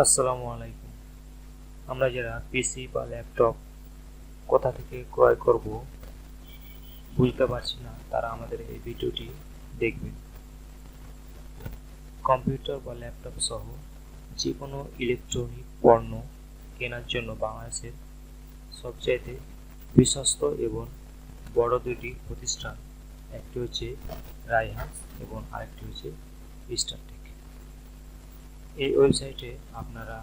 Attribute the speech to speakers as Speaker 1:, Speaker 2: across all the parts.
Speaker 1: আসসালামু আলাইকুম। আমরা যারা পিসি বা ল্যাপটপ কোথা থেকে ক্রয় করব বুঝতে পারছি না, তারা আমাদের এই ভিডিওটি দেখবেন। কম্পিউটার বা ল্যাপটপ সহ যে কোনো ইলেকট্রনিক পণ্য কেনার জন্য বাংলাদেশের সবচাইতে বিশ্বস্ত এবং বড় দুটি প্রতিষ্ঠান, একটি হচ্ছে রাইহান্স এবং আরেকটি হচ্ছে স্টারটেক। এই ওয়েবসাইটে আপনারা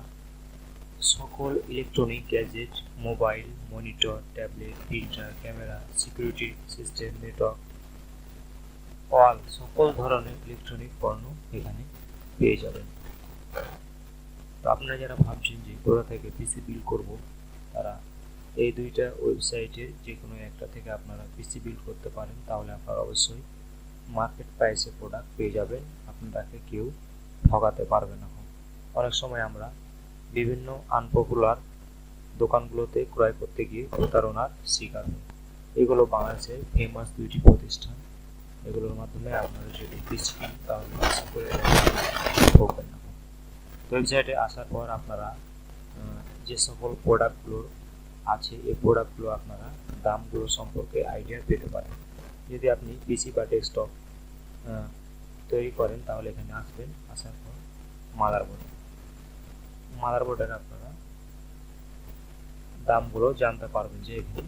Speaker 1: সকল electronic gadget, mobile, monitor, tablet, printer, camera, security system, network, সকল ধরনের ইলেকট্রনিক পণ্য এখানে পেয়ে যাবেন। তো আপনারা যারা ভাবছেন যে কোথা থেকে পিসি বিল করব, তারা এই দুইটা ওয়েবসাইটের যে কোনো একটা থেকে আপনারা পিসি বিল করতে পারেন। তাহলে আপনারা অবশ্যই মার্কেট প্রাইসে প্রোডাক্ট পেয়ে যাবেন, আপনাদেরকে কেউ ঠকাতে পারবে না। অনেক সময় আমরা বিভিন্ন আনপপুলার দোকানগুলোতে ক্রয় করতে গিয়ে প্রতারণার শিকার হই। এগুলো বাংলাদেশের ফেমাস দুইটি প্রতিষ্ঠান। এগুলোর মাধ্যমে আপনারা যদি পিসি কিনেন তাহলে আশা করে ঠকবেন না। ওয়েবসাইটে আসার পর আপনারা যে সকল প্রোডাক্টগুলো আছে, এই প্রোডাক্টগুলো আপনারা দামগুলো সম্পর্কে আইডিয়া পেতে পারেন। যদি আপনি পিসি বা ডেস্কটপ তৈরি করেন তাহলে এখানে আসবেন। আসার পর মাদারবোর্ডের আপনারা দামগুলো জানতে পারবেন যে এখানে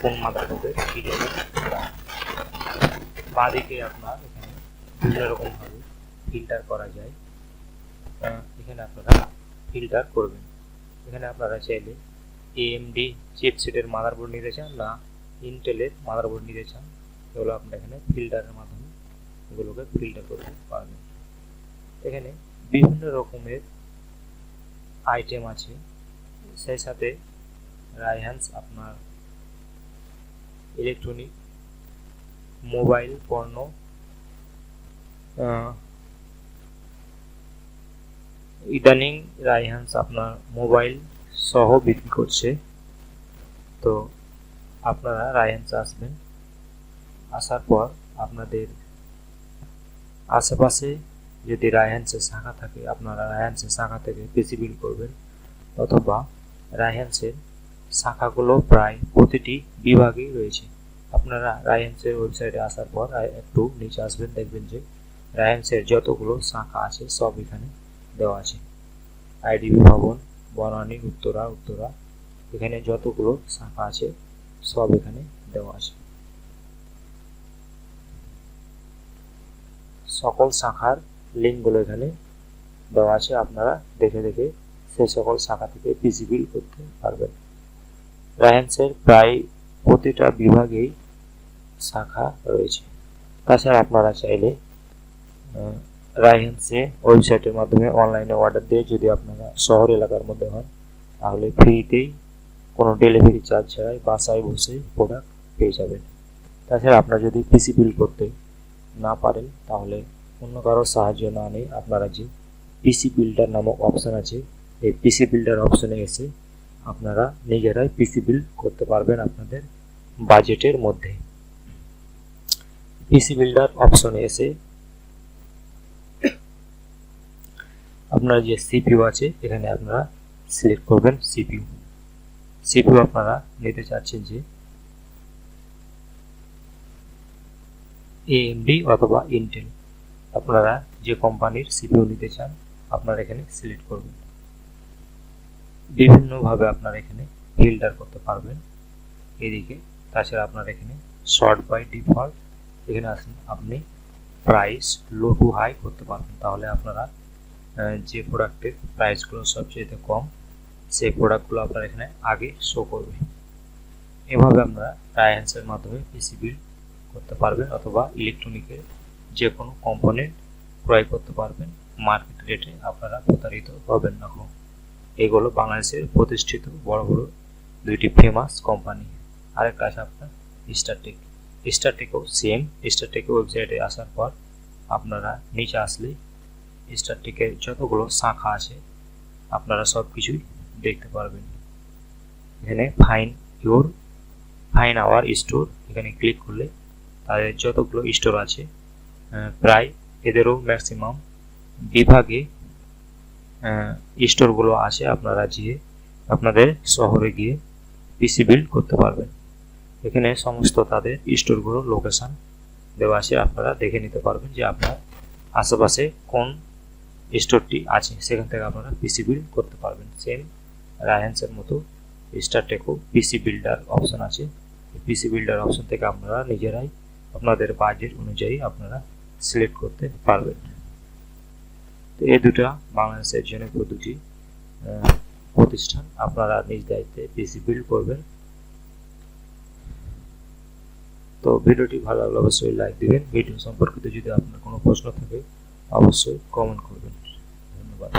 Speaker 1: কোন মাদারবোর্ডের কী রকম দাম। বাঁদিকে আপনার এখানে বিভিন্ন রকমভাবে ফিল্টার করা যায়, এখানে আপনারা ফিল্টার করবেন। এখানে আপনারা চাইলে এএমডি চিপসেটের মাদারবোর্ড নিতে চান না ইন্টেলের মাদারবোর্ড নিতে চান, এগুলো আপনারা এখানে ফিল্টারের মাধ্যমে এগুলোকে ফিল্টার করতে পারবেন। এখানে বিভিন্ন রকমের আইটেম আছে, সেই সাথে রাইহান্স আপনার ইলেকট্রনিক মোবাইল পণ্য, ইদানিং রাইহান্স আপনার মোবাইল সহ বিক্রি করছে। তো আপনারা রাইহান্স আসবেন। আসার পর আপনাদের আশেপাশে যদি রাইহান্সের শাখা থাকে, আপনারা রাইহান্সের শাখা থেকে পিসি বিল করবেন, অথবা রাইহান্সের শাখাগুলো প্রায় প্রতিটি বিভাগেই রয়েছে। আপনারা রাইহান্সের ওয়েবসাইটে আসার পর একটু নিচে আসবেন, দেখবেন যে রাইহান্সের যতগুলো শাখা আছে সব এখানে দেওয়া আছে। আইডিবি ভবন, বনানী, উত্তরা, এখানে যতগুলো শাখা আছে সব এখানে দেওয়া আছে। সকল শাখার লিঙ্কগুলো এখানে দেওয়া আছে, আপনারা দেখে দেখে সেই সকল শাখা থেকে পিসি বিল করতে পারবেন। রাইহান্সের প্রায় প্রতিটা বিভাগেই শাখা রয়েছে। তাছাড়া আপনারা চাইলে রাইহান্সে ওয়েবসাইটের মাধ্যমে অনলাইনে অর্ডার দিয়ে, যদি আপনারা শহর এলাকার মধ্যে হন তাহলে ফ্রিতেই কোনো ডেলিভারি চার্জ ছাড়াই বাসায় বসে প্রোডাক্ট পেয়ে যাবেন। তাছাড়া আপনারা যদি পিসি বিল করতে না পারেন তাহলে অন্য কারো সাহায্য না নিয়ে আপনারা যে পিসি বিল্ডার নামক অপশান আছে, এই পিসি বিল্ডার অপশানে এসে আপনারা নিজেরাই পিসি বিল করতে পারবেন আপনাদের বাজেটের মধ্যে। পিসি বিল্ডার অপশনে এসে আপনারা যে সিপিইউ আছে এখানে আপনারা সিলেক্ট করবেন সিপিইউ আপনারা নিতে চাচ্ছেন যে এএমডি অথবা ইন্টেল, আপনারা যে কোম্পানির সিপিইউ নিতে চান আপনারা এখানে সিলেক্ট করবেন। বিভিন্নভাবে আপনারা এখানে ফিল্টার করতে পারবেন এদিকে। তাছাড়া আপনারা এখানে শর্ট বাই ডিফল্ট, এখানে আসেন আপনি প্রাইস লো টু হাই করতে পারবেন। তাহলে আপনারা যে প্রোডাক্টের প্রাইসগুলো সবচেয়ে কম সেই প্রোডাক্টগুলো আপনার এখানে আগে শো করবে। এভাবে আপনারা রাইহান্সের মাধ্যমে পিসি বিল করতে পারবেন, অথবা ইলেকট্রনিকের যে কোনো কম্পোনেন্ট ক্রয় করতে পারবেন মার্কেট রেটে। আপনারা প্রতারিত হবেন না। এগুলো বাংলাদেশের প্রতিষ্ঠিত বড় বড় দুইটি ফেমাস কোম্পানি। আরেকটা আছে আপনার স্টারটেকও সেম। স্টারটেকের ওয়েবসাইটে আসার পর আপনারা নিচে আসলে স্টারটেকের যতগুলো শাখা আছে আপনারা সব কিছুই দেখতে পারবেন। এখানে ফাইন আওয়ার স্টোর, এখানে ক্লিক করলে তাদের যতগুলো স্টোর আছে প্রায় এদেরও ম্যাক্সিমাম বিভাগে স্টোরগুলো আছে, আপনারা গিয়ে আপনাদের শহরে গিয়ে পিসি বিল্ড করতে পারবেন। এখানে সমস্ত তাদের স্টোরগুলোর লোকেশন দেওয়া আছে, আপনারা দেখে নিতে পারবেন যে আপনার আশেপাশে কোন স্টোরটি আছে, সেখান থেকে আপনারা পিসি বিল্ড করতে পারবেন। সেম রায়হান্সের মতো স্টারটেকও পিসি বিল্ডার অপশন আছে। পিসি বিল্ডার অপশন থেকে আপনারা নিজেরাই আপনাদের বাজেট অনুযায়ী আপনারা সিলেক্ট করতে পারবেন। তো এই দুটা বাংলাদেশের জনপ্রিয় দুটি প্রতিষ্ঠান, আপনারা নিজ দায়িত্বে পিসি বিল্ড করবেন। তো ভিডিওটি ভালো লাগলে অবশ্যই লাইক দিবেন। ভিডিও সম্পর্কিত যদি আপনার কোনো প্রশ্ন থাকে অবশ্যই কমেন্ট করবেন। ধন্যবাদ।